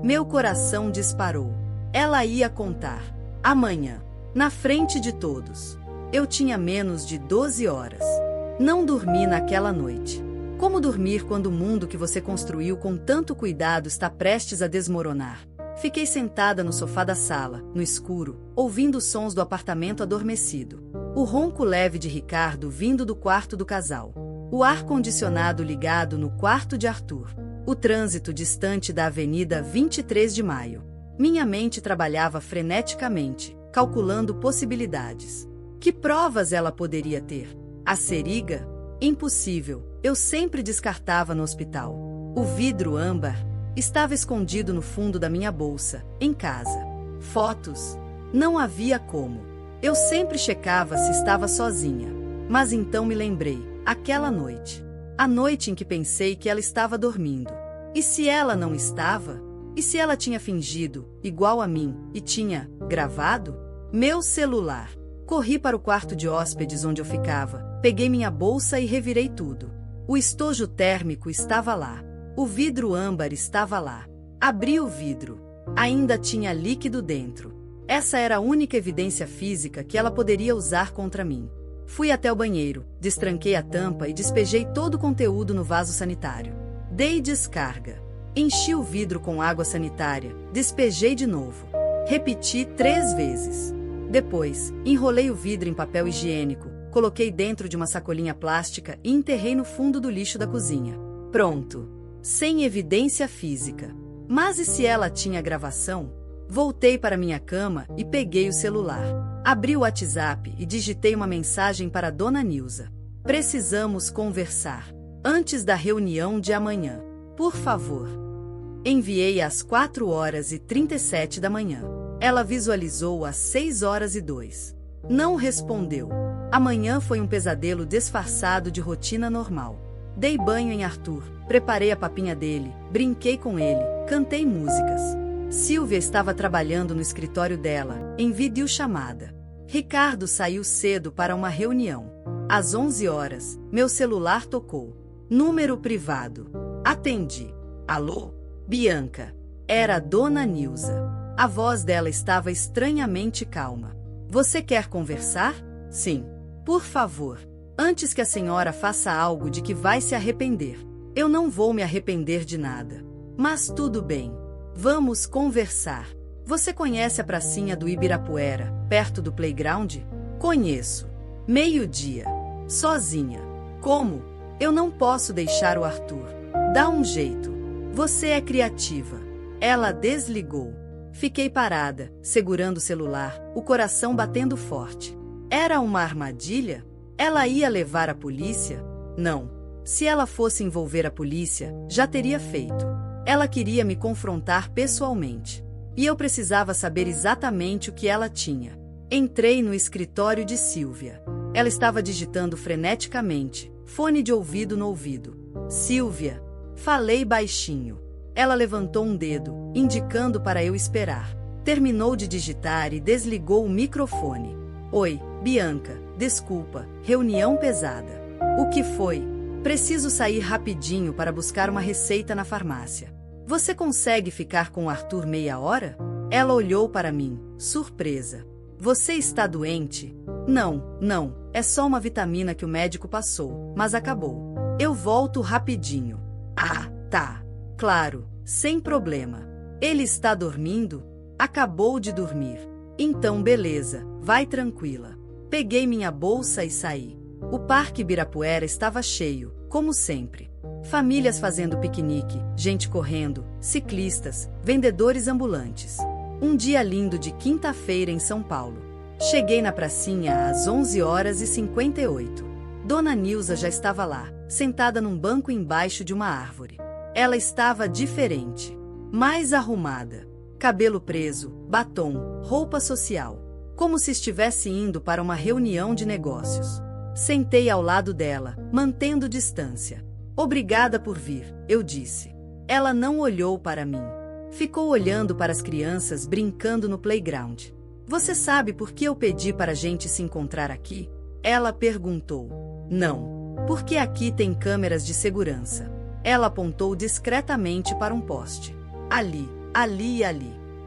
Meu coração disparou. Ela ia contar. Amanhã. Na frente de todos. Eu tinha menos de 12 horas. Não dormi naquela noite. Como dormir quando o mundo que você construiu com tanto cuidado está prestes a desmoronar? Fiquei sentada no sofá da sala, no escuro, ouvindo os sons do apartamento adormecido. O ronco leve de Ricardo vindo do quarto do casal. O ar-condicionado ligado no quarto de Arthur. O trânsito distante da Avenida 23 de Maio. Minha mente trabalhava freneticamente, calculando possibilidades. Que provas ela poderia ter? A seriga? Impossível, eu sempre descartava no hospital. O vidro âmbar estava escondido no fundo da minha bolsa, em casa. Fotos? Não havia como. Eu sempre checava se estava sozinha. Mas então me lembrei, aquela noite. A noite em que pensei que ela estava dormindo. E se ela não estava? E se ela tinha fingido, igual a mim, e tinha gravado? Meu celular. Corri para o quarto de hóspedes onde eu ficava, peguei minha bolsa e revirei tudo. O estojo térmico estava lá. O vidro âmbar estava lá. Abri o vidro. Ainda tinha líquido dentro. Essa era a única evidência física que ela poderia usar contra mim. Fui até o banheiro, destranquei a tampa e despejei todo o conteúdo no vaso sanitário. Dei descarga. Enchi o vidro com água sanitária, despejei de novo. Repeti 3 vezes. Depois, enrolei o vidro em papel higiênico, coloquei dentro de uma sacolinha plástica e enterrei no fundo do lixo da cozinha. Pronto. Sem evidência física. Mas e se ela tinha gravação? Voltei para minha cama e peguei o celular. Abri o WhatsApp e digitei uma mensagem para Dona Nilza. Precisamos conversar. Antes da reunião de amanhã. Por favor. Enviei às 4h37 da manhã. Ela visualizou às 6h02. Não respondeu. Amanhã foi um pesadelo disfarçado de rotina normal. Dei banho em Arthur, preparei a papinha dele, brinquei com ele, cantei músicas. Silvia estava trabalhando no escritório dela, em videochamada. Ricardo saiu cedo para uma reunião. Às 11h, meu celular tocou. Número privado. Atendi. Alô? Bianca. Era a Dona Nilza. A voz dela estava estranhamente calma. Você quer conversar? Sim. Por favor. Antes que a senhora faça algo de que vai se arrepender. Eu não vou me arrepender de nada. Mas tudo bem. Vamos conversar. Você conhece a pracinha do Ibirapuera, perto do playground? Conheço. 12h. Sozinha. Como? Eu não posso deixar o Arthur. Dá um jeito. Você é criativa. Ela desligou. Fiquei parada, segurando o celular, o coração batendo forte. Era uma armadilha? Ela ia levar a polícia? Não. Se ela fosse envolver a polícia, já teria feito. Ela queria me confrontar pessoalmente. E eu precisava saber exatamente o que ela tinha. Entrei no escritório de Silvia. Ela estava digitando freneticamente, fone de ouvido no ouvido. Silvia. Falei baixinho. Ela levantou um dedo, indicando para eu esperar. Terminou de digitar e desligou o microfone. Oi, Bianca, desculpa, reunião pesada. O que foi? Preciso sair rapidinho para buscar uma receita na farmácia. Você consegue ficar com o Arthur meia hora? Ela olhou para mim, surpresa. Você está doente? Não, é só uma vitamina que o médico passou, mas acabou. Eu volto rapidinho. Ah, tá. Claro, sem problema. Ele está dormindo? Acabou de dormir. Então beleza, vai tranquila. Peguei minha bolsa e saí. O Parque Ibirapuera estava cheio, como sempre. Famílias fazendo piquenique, gente correndo, ciclistas, vendedores ambulantes. Um dia lindo de quinta-feira em São Paulo. Cheguei na pracinha às 11h58. Dona Nilza já estava lá, sentada num banco embaixo de uma árvore. Ela estava diferente, mais arrumada. Cabelo preso, batom, roupa social. Como se estivesse indo para uma reunião de negócios. Sentei ao lado dela, mantendo distância. Obrigada por vir, eu disse. Ela não olhou para mim. Ficou olhando para as crianças brincando no playground. Você sabe por que eu pedi para a gente se encontrar aqui? Ela perguntou. Não. Porque aqui tem câmeras de segurança. Ela apontou discretamente para um poste. Ali.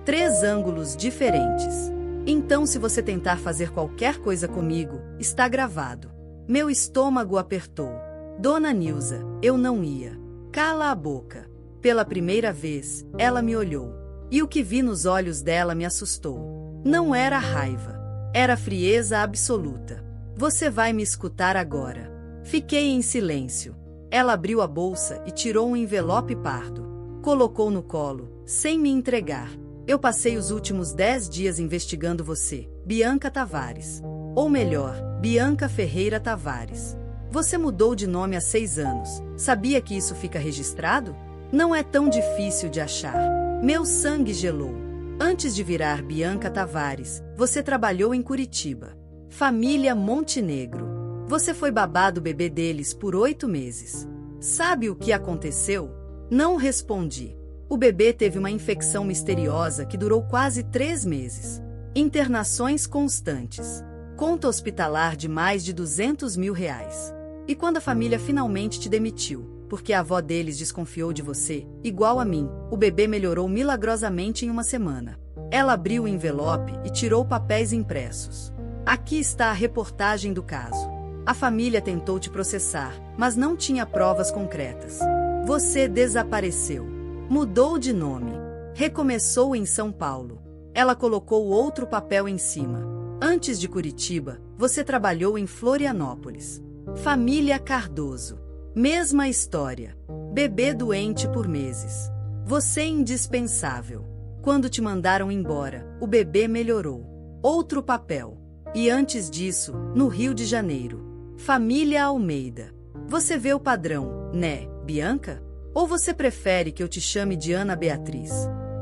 3 3 ângulos diferentes. Então, se você tentar fazer qualquer coisa comigo, está gravado. Meu estômago apertou. Dona Nilza, eu não ia. Cala a boca. Pela primeira vez, ela me olhou. E o que vi nos olhos dela me assustou. Não era raiva. Era frieza absoluta. Você vai me escutar agora. Fiquei em silêncio. Ela abriu a bolsa e tirou um envelope pardo. Colocou no colo, sem me entregar. Eu passei os últimos 10 dias investigando você, Bianca Tavares. Ou melhor, Bianca Ferreira Tavares. Você mudou de nome há 6 anos. Sabia que isso fica registrado? Não é tão difícil de achar. Meu sangue gelou. Antes de virar Bianca Tavares, você trabalhou em Curitiba. Família Montenegro. Você foi babá do bebê deles por 8 meses. Sabe o que aconteceu? Não respondi. O bebê teve uma infecção misteriosa que durou quase 3 meses. Internações constantes. Conta hospitalar de mais de R$200 mil. E quando a família finalmente te demitiu, porque a avó deles desconfiou de você, igual a mim, o bebê melhorou milagrosamente em uma semana. Ela abriu o envelope e tirou papéis impressos. Aqui está a reportagem do caso. A família tentou te processar, mas não tinha provas concretas. Você desapareceu. Mudou de nome. Recomeçou em São Paulo. Ela colocou outro papel em cima. Antes de Curitiba, você trabalhou em Florianópolis. Família Cardoso. Mesma história. Bebê doente por meses. Você indispensável. Quando te mandaram embora, o bebê melhorou. Outro papel. E antes disso, no Rio de Janeiro. Família Almeida. Você vê o padrão, né, Bianca? Ou você prefere que eu te chame de Ana Beatriz?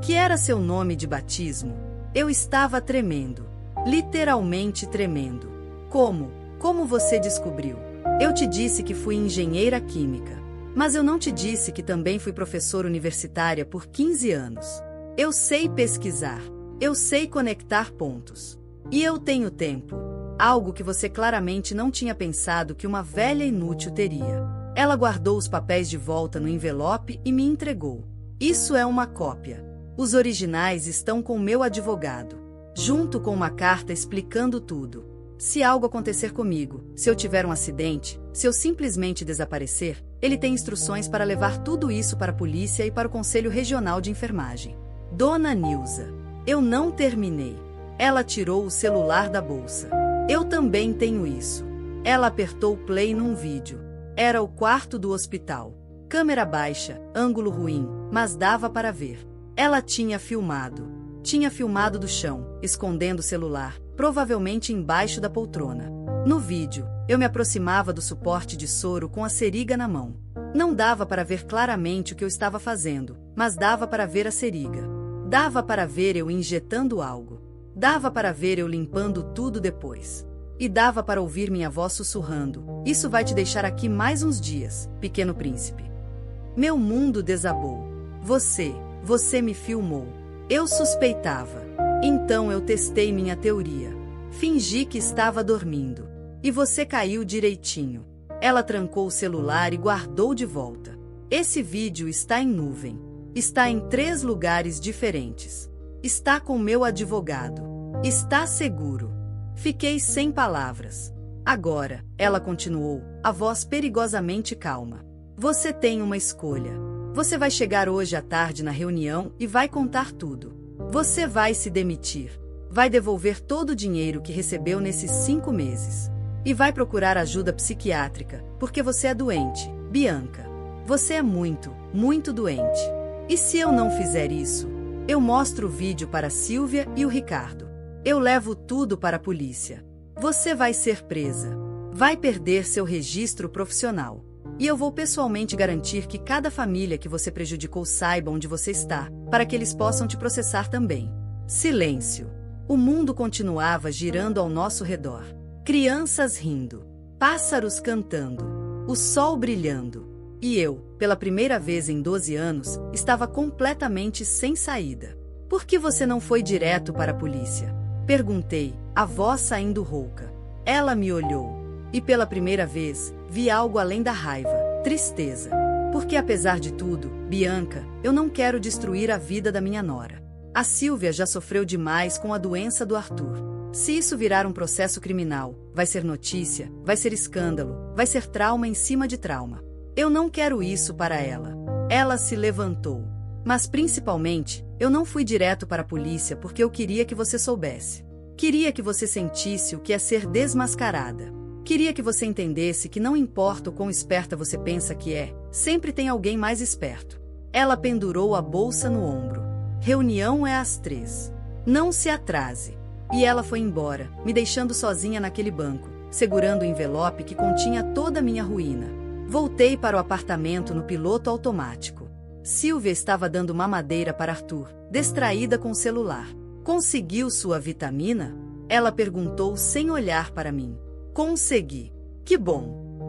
Que era seu nome de batismo? Eu estava tremendo. Literalmente tremendo. Como? Como você descobriu? Eu te disse que fui engenheira química. Mas eu não te disse que também fui professora universitária por 15 anos. Eu sei pesquisar. Eu sei conectar pontos. E eu tenho tempo. Algo que você claramente não tinha pensado que uma velha inútil teria. Ela guardou os papéis de volta no envelope e me entregou. Isso é uma cópia. Os originais estão com meu advogado, junto com uma carta explicando tudo. Se algo acontecer comigo, se eu tiver um acidente, se eu simplesmente desaparecer, ele tem instruções para levar tudo isso para a polícia e para o Conselho Regional de Enfermagem. Dona Nilza, eu não terminei. Ela tirou o celular da bolsa. Eu também tenho isso. Ela apertou play num vídeo. Era o quarto do hospital. Câmera baixa, ângulo ruim, mas dava para ver. Ela tinha filmado. Tinha filmado do chão, escondendo o celular, provavelmente embaixo da poltrona. No vídeo, eu me aproximava do suporte de soro com a seriga na mão. Não dava para ver claramente o que eu estava fazendo, mas dava para ver a seriga. Dava para ver eu injetando algo. Dava para ver eu limpando tudo depois. E dava para ouvir minha voz sussurrando: "Isso vai te deixar aqui mais uns dias, pequeno príncipe." Meu mundo desabou. Você me filmou. Eu suspeitava. Então eu testei minha teoria. Fingi que estava dormindo. E você caiu direitinho. Ela trancou o celular e guardou de volta. Esse vídeo está em nuvem. Está em 3 lugares diferentes. Está com meu advogado. Está seguro. Fiquei sem palavras. Agora, ela continuou, a voz perigosamente calma. Você tem uma escolha. Você vai chegar hoje à tarde na reunião e vai contar tudo. Você vai se demitir. Vai devolver todo o dinheiro que recebeu nesses 5 meses. E vai procurar ajuda psiquiátrica, porque você é doente, Bianca. Você é muito, muito doente. E se eu não fizer isso? Eu mostro o vídeo para a Silvia e o Ricardo. Eu levo tudo para a polícia. Você vai ser presa. Vai perder seu registro profissional. E eu vou pessoalmente garantir que cada família que você prejudicou saiba onde você está, para que eles possam te processar também. Silêncio. O mundo continuava girando ao nosso redor. Crianças rindo. Pássaros cantando. O sol brilhando. E eu, pela primeira vez em 12 anos, estava completamente sem saída. Por que você não foi direto para a polícia? Perguntei, a voz saindo rouca. Ela me olhou. E pela primeira vez, vi algo além da raiva, tristeza. Porque apesar de tudo, Bianca, eu não quero destruir a vida da minha nora. A Sílvia já sofreu demais com a doença do Arthur. Se isso virar um processo criminal, vai ser notícia, vai ser escândalo, vai ser trauma em cima de trauma. Eu não quero isso para ela. Ela se levantou. Mas principalmente, eu não fui direto para a polícia porque eu queria que você soubesse. Queria que você sentisse o que é ser desmascarada. Queria que você entendesse que não importa o quão esperta você pensa que é, sempre tem alguém mais esperto. Ela pendurou a bolsa no ombro. Reunião é às 3. Não se atrase. E ela foi embora, me deixando sozinha naquele banco, segurando o envelope que continha toda a minha ruína. Voltei para o apartamento no piloto automático. Sílvia estava dando mamadeira para Arthur, distraída com o celular. Conseguiu sua vitamina? Ela perguntou sem olhar para mim. Consegui. Que bom.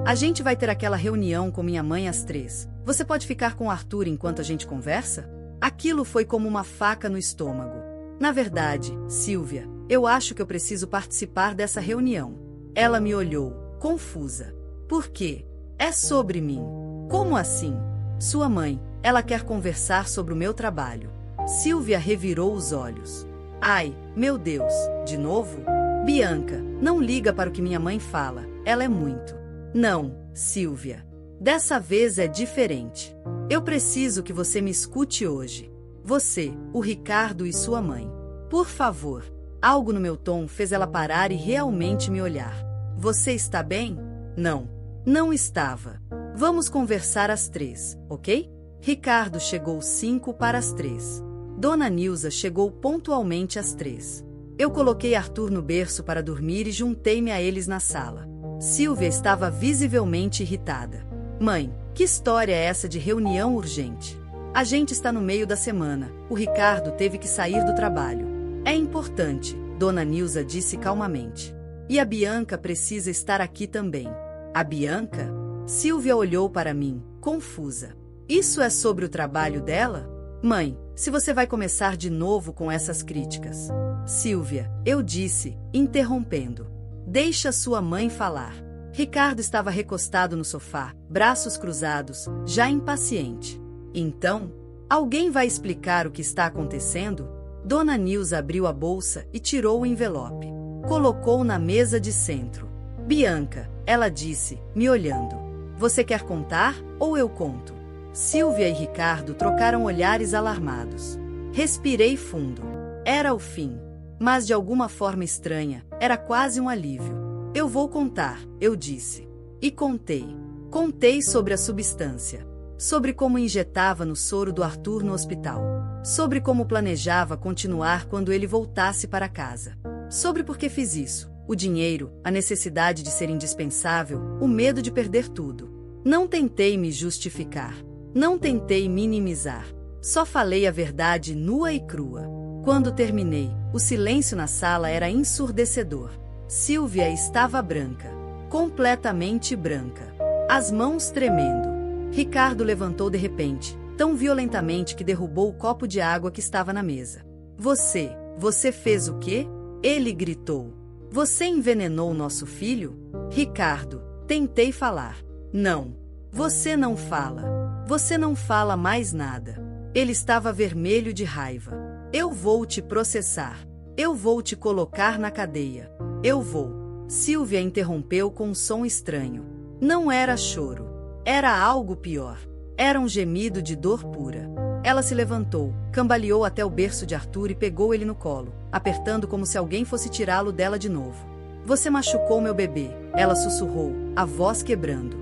A gente vai ter aquela reunião com minha mãe às 3. Você pode ficar com o Arthur enquanto a gente conversa? Aquilo foi como uma faca no estômago. Na verdade, Sílvia, eu acho que eu preciso participar dessa reunião. Ela me olhou, confusa. Por quê? É sobre mim. Como assim? Sua mãe, ela quer conversar sobre o meu trabalho. Sílvia revirou os olhos. Ai, meu Deus, de novo? Bianca, não liga para o que minha mãe fala, ela é muito. Não, Sílvia. Dessa vez é diferente. Eu preciso que você me escute hoje. Você, o Ricardo e sua mãe. Por favor. Algo no meu tom fez ela parar e realmente me olhar. Você está bem? Não. Não estava. Vamos conversar às 3, ok? Ricardo chegou 5 para as 3. Dona Nilza chegou pontualmente às 3. Eu coloquei Arthur no berço para dormir e juntei-me a eles na sala. Sílvia estava visivelmente irritada. Mãe, que história é essa de reunião urgente? A gente está no meio da semana. O Ricardo teve que sair do trabalho. É importante, Dona Nilza disse calmamente. E a Bianca precisa estar aqui também. A Bianca? Sílvia olhou para mim, confusa. Isso é sobre o trabalho dela? Mãe, se você vai começar de novo com essas críticas. Sílvia, eu disse, interrompendo. Deixa sua mãe falar. Ricardo estava recostado no sofá, braços cruzados, já impaciente. Então, alguém vai explicar o que está acontecendo? Dona Nilza abriu a bolsa e tirou o envelope. Colocou na mesa de centro. Bianca, ela disse, me olhando. Você quer contar ou eu conto? Sílvia e Ricardo trocaram olhares alarmados. Respirei fundo. Era o fim. Mas de alguma forma estranha, era quase um alívio. Eu vou contar, eu disse. E contei. Contei sobre a substância. Sobre como injetava no soro do Arthur no hospital. Sobre como planejava continuar quando ele voltasse para casa. Sobre por que fiz isso. O dinheiro, a necessidade de ser indispensável, o medo de perder tudo. Não tentei me justificar. Não tentei minimizar. Só falei a verdade nua e crua. Quando terminei, o silêncio na sala era ensurdecedor. Sílvia estava branca. Completamente branca. As mãos tremendo. Ricardo levantou de repente, tão violentamente que derrubou o copo de água que estava na mesa. Você fez o quê? Ele gritou. Você envenenou nosso filho? Ricardo, tentei falar. Não. Você não fala. Você não fala mais nada. Ele estava vermelho de raiva. Eu vou te processar. Eu vou te colocar na cadeia. Eu vou. Sílvia interrompeu com um som estranho. Não era choro. Era algo pior. Era um gemido de dor pura. Ela se levantou, cambaleou até o berço de Arthur e pegou ele no colo, apertando como se alguém fosse tirá-lo dela de novo. Você machucou meu bebê, ela sussurrou, a voz quebrando.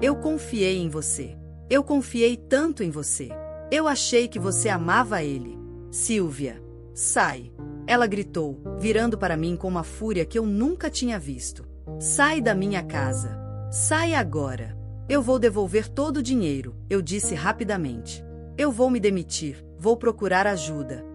Eu confiei em você. Eu confiei tanto em você. Eu achei que você amava ele. Sílvia, sai! Ela gritou, virando para mim com uma fúria que eu nunca tinha visto. Sai da minha casa. Sai agora. Eu vou devolver todo o dinheiro, eu disse rapidamente. Eu vou me demitir, vou procurar ajuda.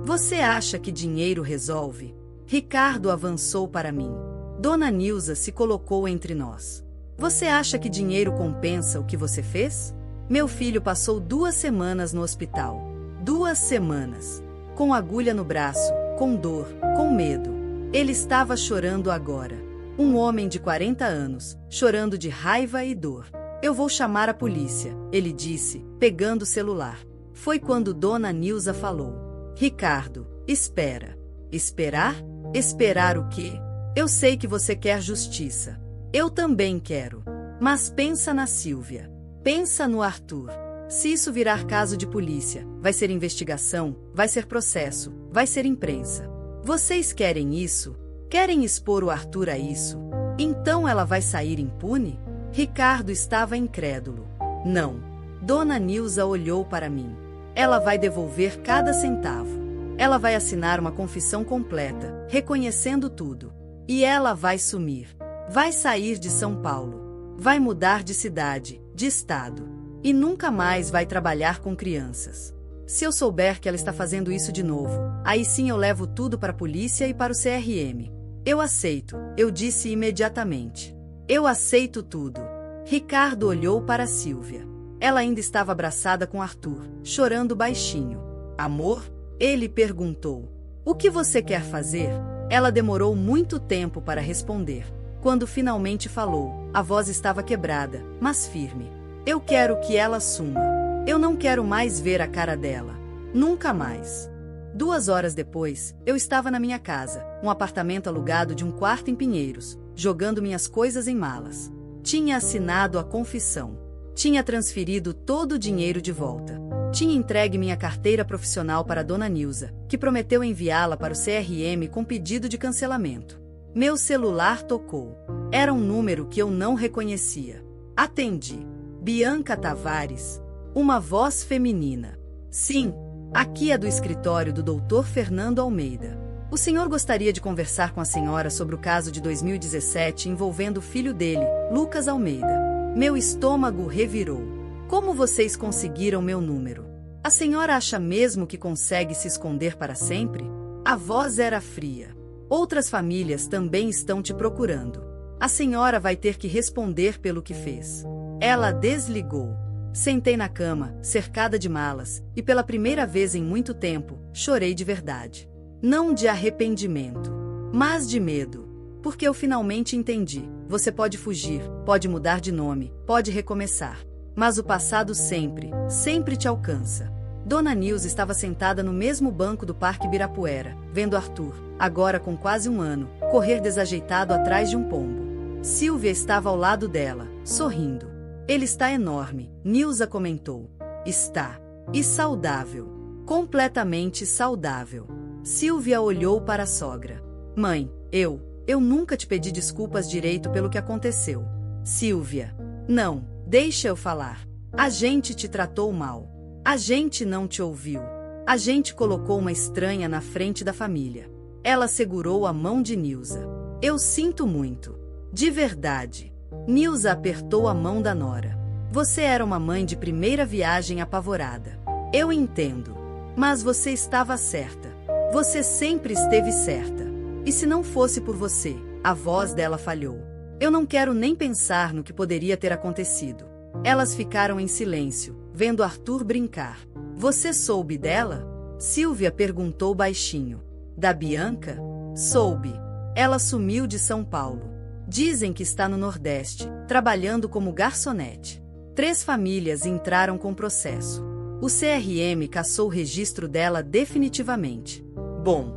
Você acha que dinheiro resolve? Ricardo avançou para mim. Dona Nilza se colocou entre nós. Você acha que dinheiro compensa o que você fez? Meu filho passou 2 semanas no hospital. 2 semanas. Com agulha no braço, com dor, com medo. Ele estava chorando agora. Um homem de 40 anos, chorando de raiva e dor. Eu vou chamar a polícia, ele disse, pegando o celular. Foi quando Dona Nilza falou: Ricardo, espera. Esperar? Esperar o quê? Eu sei que você quer justiça. Eu também quero. Mas pensa na Sílvia. Pensa no Arthur. Se isso virar caso de polícia, vai ser investigação, vai ser processo, vai ser imprensa. Vocês querem isso? Querem expor o Arthur a isso? Então ela vai sair impune? Ricardo estava incrédulo. Não. Dona Nilza olhou para mim. Ela vai devolver cada centavo. Ela vai assinar uma confissão completa, reconhecendo tudo. E ela vai sumir. Vai sair de São Paulo. Vai mudar de cidade, de estado. E nunca mais vai trabalhar com crianças. Se eu souber que ela está fazendo isso de novo, aí sim eu levo tudo para a polícia e para o CRM. Eu aceito, eu disse imediatamente. Eu aceito tudo. Ricardo olhou para Sílvia. Ela ainda estava abraçada com Arthur, chorando baixinho. Amor? Ele perguntou. O que você quer fazer? Ela demorou muito tempo para responder. Quando finalmente falou, a voz estava quebrada, mas firme. Eu quero que ela suma. Eu não quero mais ver a cara dela. Nunca mais. 2 horas depois, eu estava na minha casa, um apartamento alugado de um quarto em Pinheiros, jogando minhas coisas em malas. Tinha assinado a confissão. Tinha transferido todo o dinheiro de volta. Tinha entregue minha carteira profissional para Dona Nilza, que prometeu enviá-la para o CRM com pedido de cancelamento. Meu celular tocou. Era um número que eu não reconhecia. Atendi. Bianca Tavares. Uma voz feminina. Sim, aqui é do escritório do Dr. Fernando Almeida. O senhor gostaria de conversar com a senhora sobre o caso de 2017 envolvendo o filho dele, Lucas Almeida. Meu estômago revirou. Como vocês conseguiram meu número? A senhora acha mesmo que consegue se esconder para sempre? A voz era fria. Outras famílias também estão te procurando. A senhora vai ter que responder pelo que fez. Ela desligou. Sentei na cama, cercada de malas, e pela primeira vez em muito tempo, chorei de verdade. Não de arrependimento, mas de medo. Porque eu finalmente entendi. Você pode fugir, pode mudar de nome, pode recomeçar. Mas o passado sempre, sempre te alcança. Dona Nilza estava sentada no mesmo banco do Parque Ibirapuera, vendo Arthur, agora com quase 1 ano, correr desajeitado atrás de um pombo. Sílvia estava ao lado dela, sorrindo. Ele está enorme, Nilza comentou. Está. E saudável. Completamente saudável. Sílvia olhou para a sogra. Mãe, eu nunca te pedi desculpas direito pelo que aconteceu. Sílvia. Não, deixa eu falar. A gente te tratou mal. A gente não te ouviu. A gente colocou uma estranha na frente da família. Ela segurou a mão de Nilza. Eu sinto muito. De verdade. Nilza apertou a mão da nora. Você era uma mãe de primeira viagem apavorada. Eu entendo. Mas você estava certa. Você sempre esteve certa. E se não fosse por você, a voz dela falhou. Eu não quero nem pensar no que poderia ter acontecido. Elas ficaram em silêncio, vendo Arthur brincar. Você soube dela? Sílvia perguntou baixinho. Da Bianca? Soube. Ela sumiu de São Paulo. Dizem que está no Nordeste, trabalhando como garçonete. 3 famílias entraram com processo. O CRM cassou o registro dela definitivamente. Bom,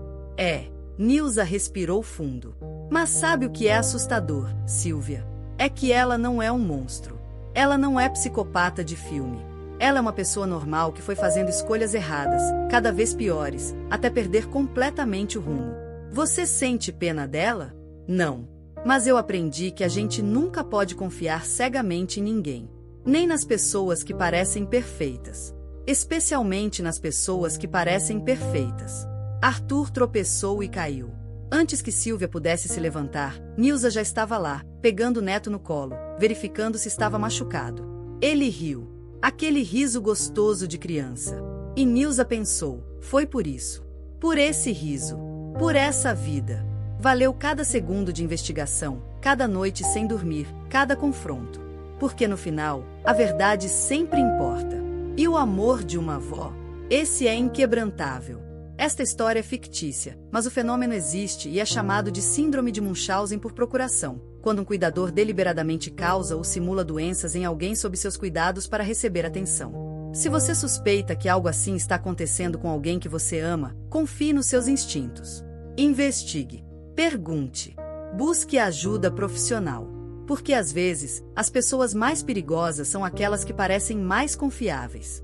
Nilza respirou fundo. Mas sabe o que é assustador, Sílvia? É que ela não é um monstro. Ela não é psicopata de filme. Ela é uma pessoa normal que foi fazendo escolhas erradas, cada vez piores, até perder completamente o rumo. Você sente pena dela? Não. Mas eu aprendi que a gente nunca pode confiar cegamente em ninguém. Nem nas pessoas que parecem perfeitas. Especialmente nas pessoas que parecem perfeitas. Arthur tropeçou e caiu. Antes que Sílvia pudesse se levantar, Nilza já estava lá, pegando o neto no colo, verificando se estava machucado. Ele riu. Aquele riso gostoso de criança. E Nilza pensou, foi por isso. Por esse riso. Por essa vida. Valeu cada segundo de investigação, cada noite sem dormir, cada confronto. Porque no final, a verdade sempre importa. E o amor de uma avó? Esse é inquebrantável. Esta história é fictícia, mas o fenômeno existe e é chamado de Síndrome de Munchausen por procuração, quando um cuidador deliberadamente causa ou simula doenças em alguém sob seus cuidados para receber atenção. Se você suspeita que algo assim está acontecendo com alguém que você ama, confie nos seus instintos. Investigue. Pergunte. Busque ajuda profissional. Porque às vezes, as pessoas mais perigosas são aquelas que parecem mais confiáveis.